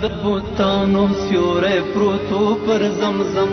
د بوتانو سیوری پروتو پر زمزم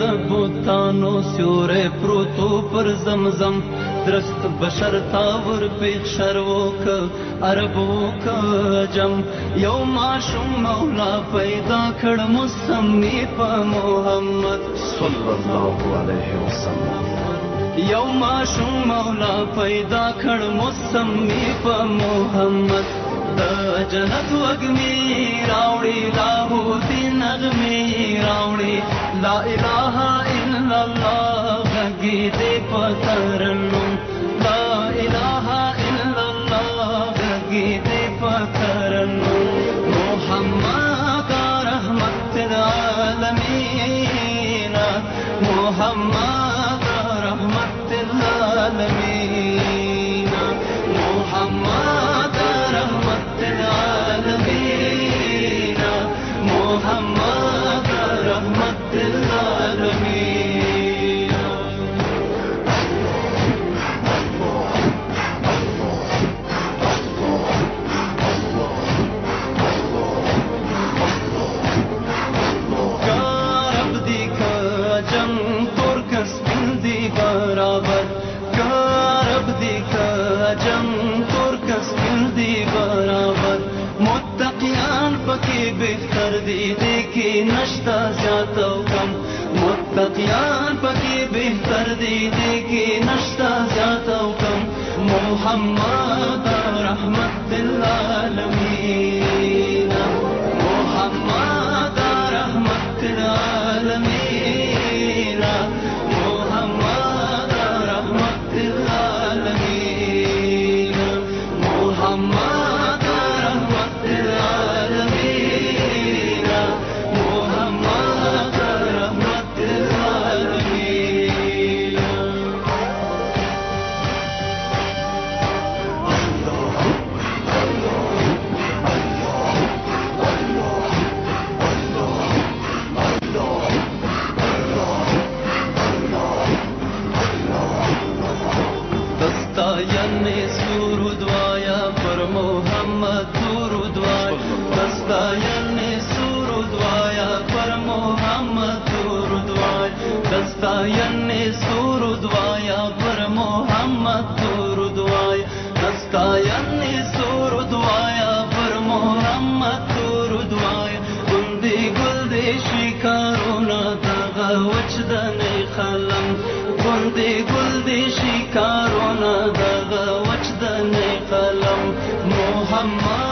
د بوتانو سیوری پروتو پر زمزم درست بشر تاور پیغ شروع که عربو که جم یو معشوم مولا پیدا کړ مسمی په محمد صلی الله علیه وسلم یو معشوم مولا پیدا کړ مسمی په محمد د جنت وګمی راوړي لاهوتی نغمې راوړي لا اله الا الله غږی دې په ترنم لا اله الا الله غږی دې په ترنم محمد رحمت العالمین محمد رحمت العالمین محمد رحمت العالمین محمد رحمت العالمین کارب دی کا جم ترکس بندی برابر کارب دی کا جم ترکس بندی برابر متقیان پکی بہتر دی دیکھی نشتا زیادہ کم متقیان پکی بہتر دی دیکھی نشتا زیادہ کم محمد رحمت العالمین محمد رحمت العالمین محمد رحمت العالمین محمد رحمت العالمین محمد رحمت العالمین دستا یعنی سرود وایا پر محمد درود وایا دستا یعنی سرود وایا پر محمد درود وایا دستا یعنی سرود وایا پر محمد درود وایا دستا یعنی سرود وایا پر محمد درود وایا گندی گلدی شکارونا دغه وجدنی خلم گندی گلدی شکارونا دغه وجدنی قلم محمد